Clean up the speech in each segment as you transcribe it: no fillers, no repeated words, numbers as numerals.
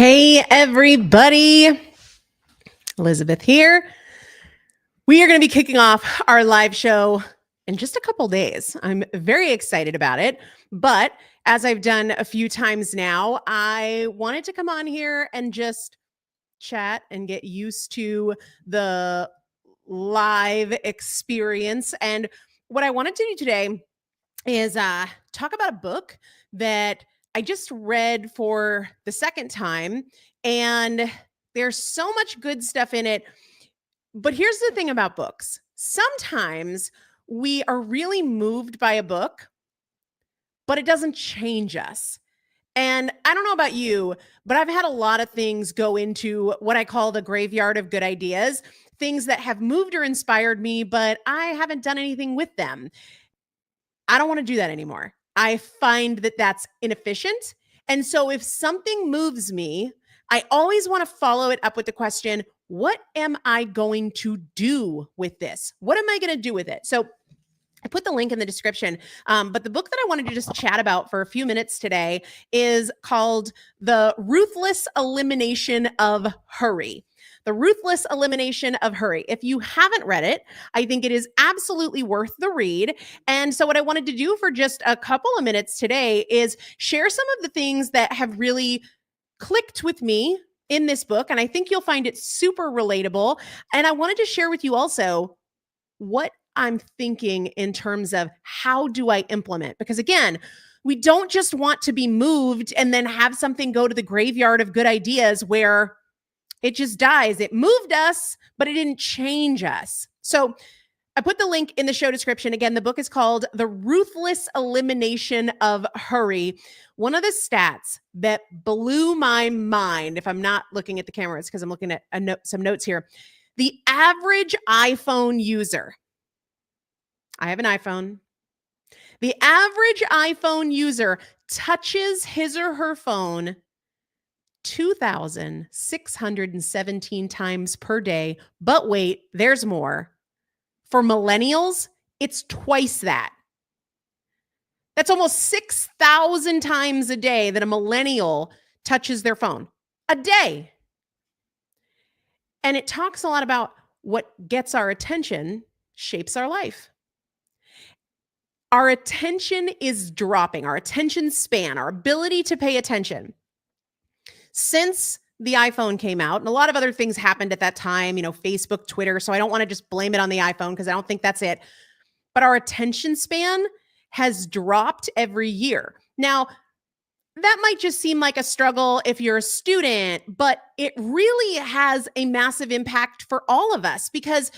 Hey, everybody. Elizabeth here. We are going to be kicking off our live show in just a couple days. I'm very excited about it. But as I've done a few times now, I wanted to come on here and just chat and get used to the live experience. And what I wanted to do today is talk about a book that I just read for the second time. And there's so much good stuff in it. But here's the thing about books. Sometimes we are really moved by a book, but it doesn't change us. And I don't know about you, but I've had a lot of things go into what I call the graveyard of good ideas, things that have moved or inspired me, but I haven't done anything with them. I don't want to do that anymore. I find that that's inefficient. And so if something moves me, I always want to follow it up with the question, what am I going to do with this? What am I going to do with it? So I put the link in the description, but the book that I wanted to just chat about for a few minutes today is called The Ruthless Elimination of Hurry. The Ruthless Elimination of Hurry. If you haven't read it, I think it is absolutely worth the read. And so what I wanted to do for just a couple of minutes today is share some of the things that have really clicked with me in this book. And I think you'll find it super relatable. And I wanted to share with you also what I'm thinking in terms of how do I implement? Because again, we don't just want to be moved and then have something go to the graveyard of good ideas where it just dies. It moved us, but it didn't change us. So I put the link in the show description. Again, the book is called The Ruthless Elimination of Hurry. One of the stats that blew my mind, if I'm not looking at the camera, it's because I'm looking at some notes here. The average iPhone user, I have an iPhone. The average iPhone user touches his or her phone 2,617 times per day. But wait, there's more. For millennials, it's twice that. That's almost 6,000 times a day that a millennial touches their phone. A day. And it talks a lot about what gets our attention shapes our life. Our attention is dropping, our attention span, our ability to pay attention. Since the iPhone came out, and a lot of other things happened at that time, Facebook, Twitter, so I don't want to just blame it on the iPhone because I don't think that's it. But our attention span has dropped every year. Now, that might just seem like a struggle if you're a student, but it really has a massive impact for all of us because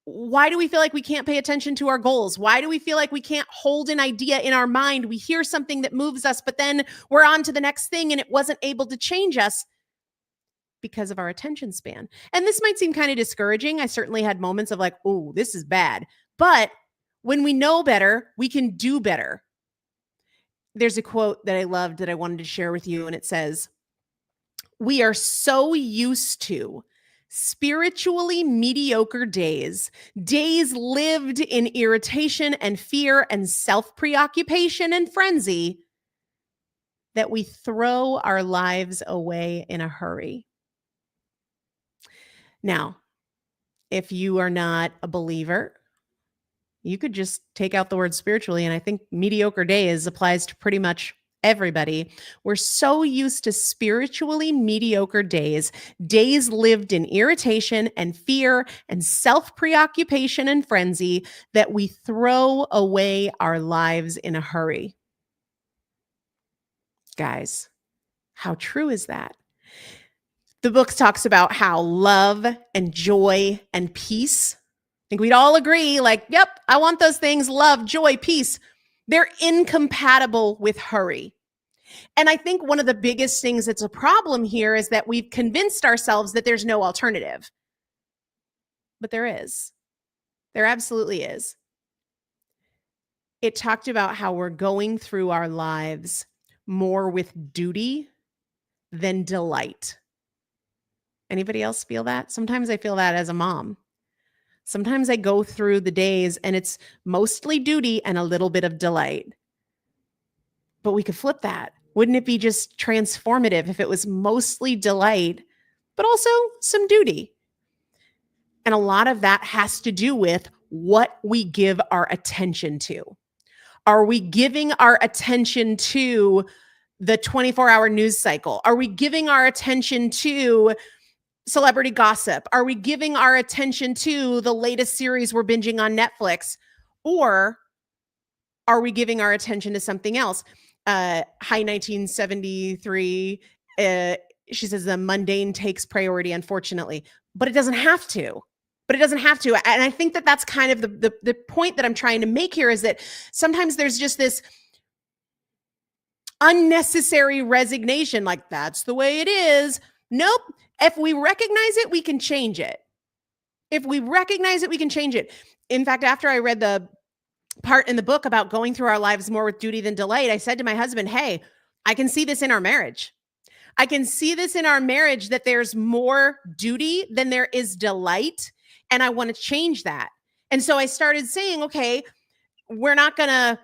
why do we feel like we can't pay attention to our goals? Why do we feel like we can't hold an idea in our mind? We hear something that moves us, but then we're on to the next thing and it wasn't able to change us because of our attention span. And this might seem kind of discouraging. I certainly had moments of like, oh, this is bad. But when we know better, we can do better. There's a quote that I loved that I wanted to share with you, and it says, "We are so used to spiritually mediocre days, days lived in irritation and fear and self-preoccupation and frenzy, that we throw our lives away in a hurry." Now, if you are not a believer, you could just take out the word spiritually, and I think mediocre days applies to pretty much everybody. We're so used to spiritually mediocre days, days lived in irritation and fear and self-preoccupation and frenzy, that we throw away our lives in a hurry. Guys, how true is that? The book talks about how love and joy and peace, I think we'd all agree, like, yep, I want those things, love, joy, peace. They're incompatible with hurry. And I think one of the biggest things that's a problem here is that we've convinced ourselves that there's no alternative. But there is. There absolutely is. It talked about how we're going through our lives more with duty than delight. Anybody else feel that? Sometimes I feel that as a mom. Sometimes I go through the days and it's mostly duty and a little bit of delight. But we could flip that. Wouldn't it be just transformative if it was mostly delight, but also some duty? And a lot of that has to do with what we give our attention to. Are we giving our attention to the 24-hour news cycle? Are we giving our attention to celebrity gossip? Are we giving our attention to the latest series we're binging on Netflix? Or are we giving our attention to something else? High 1973, she says the mundane takes priority, unfortunately, but it doesn't have to. And I think that that's kind of the point that I'm trying to make here, is that sometimes there's just this unnecessary resignation, like that's the way it is. Nope. If we recognize it, we can change it. In fact, after I read the part in the book about going through our lives more with duty than delight, I said to my husband, hey, I can see this in our marriage. That there's more duty than there is delight. And I want to change that. And so I started saying, okay, we're not going to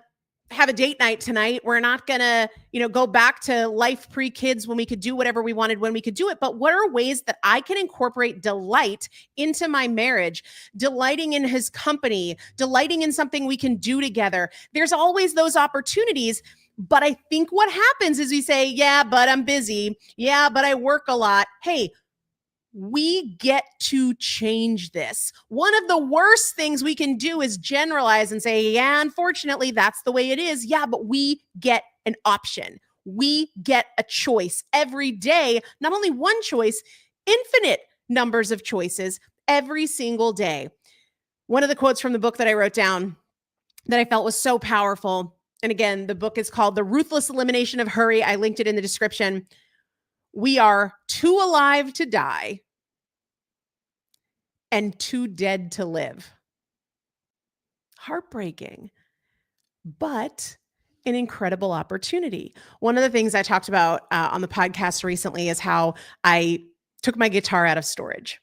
have a date night tonight. We're not going to, go back to life pre-kids when we could do whatever we wanted when we could do it. But what are ways that I can incorporate delight into my marriage, delighting in his company, delighting in something we can do together? There's always those opportunities. But I think what happens is we say, yeah, but I'm busy. Yeah, but I work a lot. Hey, we get to change this. One of the worst things we can do is generalize and say, yeah, unfortunately, that's the way it is. Yeah, but we get an option. We get a choice every day. Not only one choice, infinite numbers of choices every single day. One of the quotes from the book that I wrote down that I felt was so powerful. And again, the book is called The Ruthless Elimination of Hurry. I linked it in the description. We are too alive to die and too dead to live. Heartbreaking, but an incredible opportunity. One of the things I talked about on the podcast recently is how I took my guitar out of storage.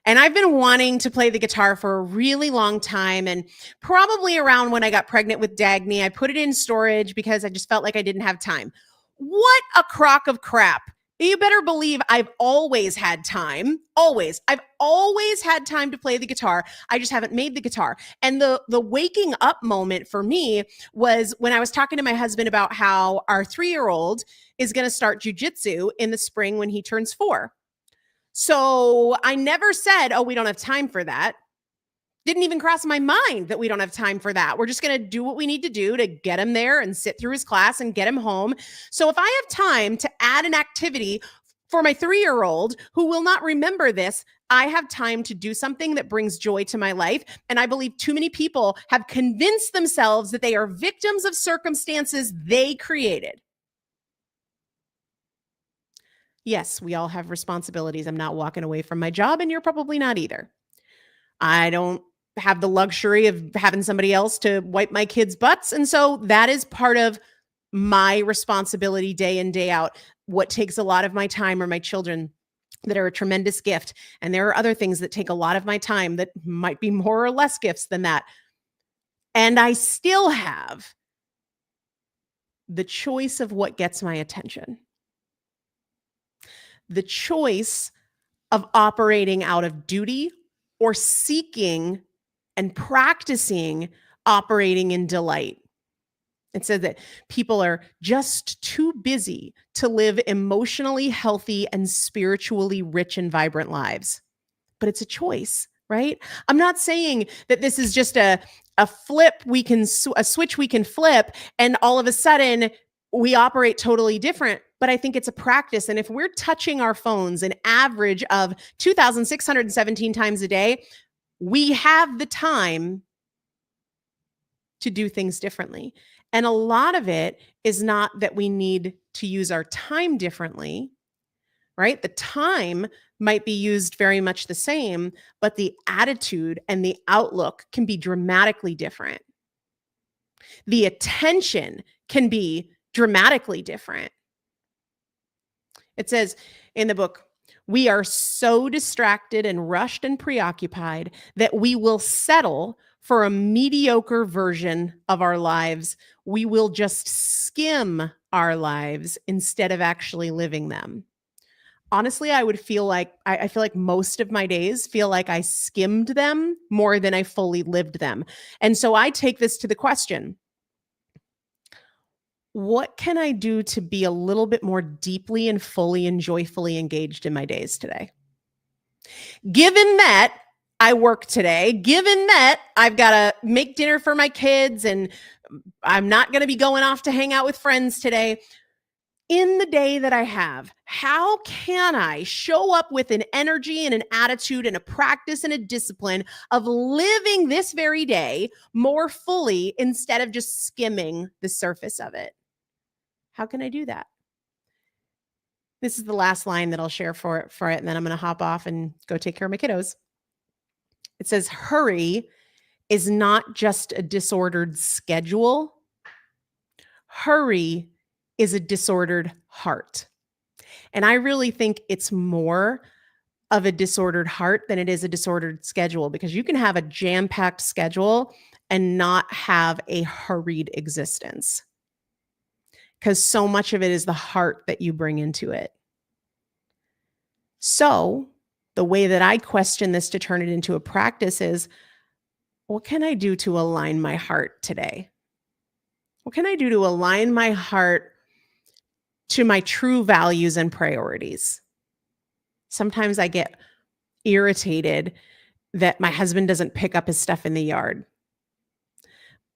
And I've been wanting to play the guitar for a really long time. And probably around when I got pregnant with Dagny, I put it in storage because I just felt like I didn't have time. What a crock of crap. You better believe I've always had time. Always. I've always had time to play the guitar. I just haven't made the guitar. And the waking up moment for me was when I was talking to my husband about how our 3-year-old is going to start jujitsu in the spring when he turns 4. So I never said, oh, we don't have time for that. Didn't even cross my mind that we don't have time for that. We're just going to do what we need to do to get him there and sit through his class and get him home. So if I have time to add an activity for my 3-year-old who will not remember this, I have time to do something that brings joy to my life. And I believe too many people have convinced themselves that they are victims of circumstances they created. Yes, we all have responsibilities. I'm not walking away from my job, and you're probably not either. I don't have the luxury of having somebody else to wipe my kids' butts. And so that is part of my responsibility day in, day out. What takes a lot of my time are my children, that are a tremendous gift. And there are other things that take a lot of my time that might be more or less gifts than that. And I still have the choice of what gets my attention. The choice of operating out of duty or seeking and practicing operating in delight. It says that people are just too busy to live emotionally healthy and spiritually rich and vibrant lives. But it's a choice, right? I'm not saying that this is just a flip a switch we can flip and all of a sudden we operate totally different. But I think it's a practice. And if we're touching our phones an average of 2,617 times a day, we have the time to do things differently. And a lot of it is not that we need to use our time differently, right? The time might be used very much the same, but the attitude and the outlook can be dramatically different. The attention can be dramatically different. It says in the book, we are so distracted and rushed and preoccupied that we will settle for a mediocre version of our lives. We will just skim our lives instead of actually living them. Honestly, I would feel like I feel like most of my days feel like I skimmed them more than I fully lived them. And so I take this to the question, what can I do to be a little bit more deeply and fully and joyfully engaged in my days today? Given that I work today, given that I've got to make dinner for my kids and I'm not going to be going off to hang out with friends today, in the day that I have, how can I show up with an energy and an attitude and a practice and a discipline of living this very day more fully instead of just skimming the surface of it? How can I do that? This is the last line that I'll share for it, and then I'm going to hop off and go take care of my kiddos. It says, hurry is not just a disordered schedule. Hurry is a disordered heart. And I really think it's more of a disordered heart than it is a disordered schedule, because you can have a jam-packed schedule and not have a hurried existence, because so much of it is the heart that you bring into it. So the way that I question this to turn it into a practice is, what can I do to align my heart today? What can I do to align my heart to my true values and priorities? Sometimes I get irritated that my husband doesn't pick up his stuff in the yard.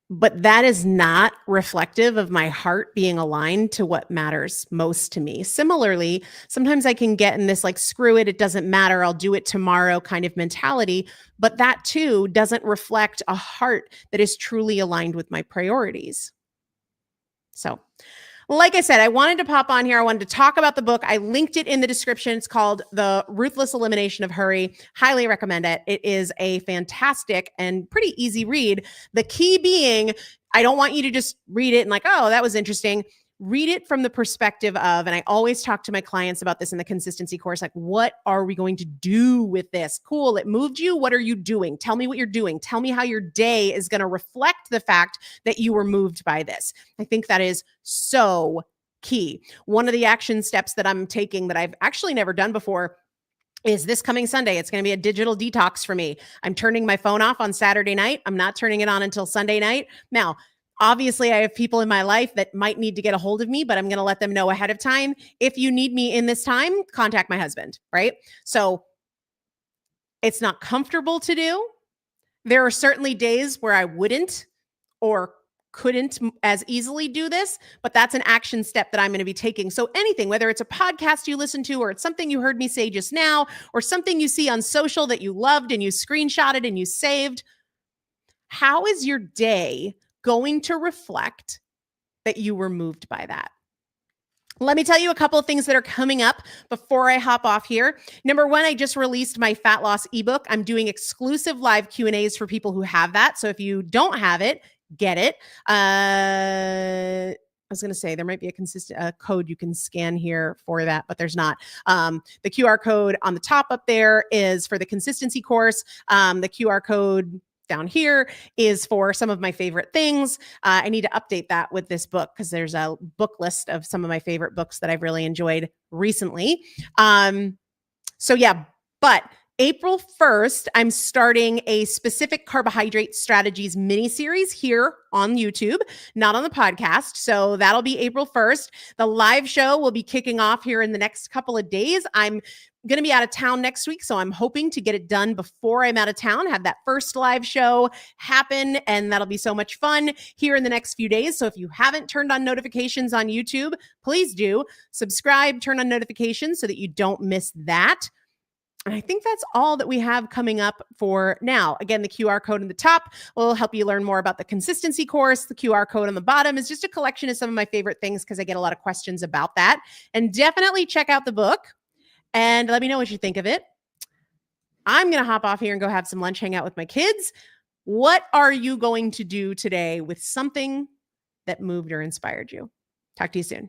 But that is not reflective of my heart being aligned to what matters most to me. Similarly, sometimes I can get in this like, screw it, it doesn't matter, I'll do it tomorrow kind of mentality. But that too doesn't reflect a heart that is truly aligned with my priorities. So, like I said, I wanted to pop on here. I wanted to talk about the book. I linked it in the description. It's called The Ruthless Elimination of Hurry. Highly recommend it. It is a fantastic and pretty easy read. The key being, I don't want you to just read it and like, oh, that was interesting. Read it from the perspective of, and I always talk to my clients about this in the consistency course, like, what are we going to do with this? Cool, it moved you. What are you doing? Tell me what you're doing. Tell me how your day is going to reflect the fact that you were moved by this. I think that is so key. One of the action steps that I'm taking that I've actually never done before is this coming Sunday. It's going to be a digital detox for me. I'm turning my phone off on Saturday night. I'm not turning it on until Sunday night. Now, obviously, I have people in my life that might need to get a hold of me, but I'm going to let them know ahead of time. If you need me in this time, contact my husband, right? So it's not comfortable to do. There are certainly days where I wouldn't or couldn't as easily do this, but that's an action step that I'm going to be taking. So anything, whether it's a podcast you listen to, or it's something you heard me say just now, or something you see on social that you loved and you screenshotted and you saved, how is your day going to reflect that you were moved by that? Let me tell you a couple of things that are coming up before I hop off here. Number one, I just released my fat loss ebook. I'm doing exclusive live Q&As for people who have that. So if you don't have it, get it. I was going to say there might be a consistent code you can scan here for that, but there's not. The QR code on the top up there is for the consistency course. The QR code down here is for some of my favorite things. I need to update that with this book because there's a book list of some of my favorite books that I've really enjoyed recently. So yeah, but April 1st, I'm starting a specific carbohydrate strategies mini series here on YouTube, not on the podcast. So that'll be April 1st. The live show will be kicking off here in the next couple of days. I'm going to be out of town next week, so I'm hoping to get it done before I'm out of town, have that first live show happen, and that'll be so much fun here in the next few days. So if you haven't turned on notifications on YouTube, please do subscribe, turn on notifications so that you don't miss that. And I think that's all that we have coming up for now. Again, the QR code in the top will help you learn more about the consistency course. The QR code on the bottom is just a collection of some of my favorite things because I get a lot of questions about that. And definitely check out the book and let me know what you think of it. I'm going to hop off here and go have some lunch, hang out with my kids. What are you going to do today with something that moved or inspired you? Talk to you soon.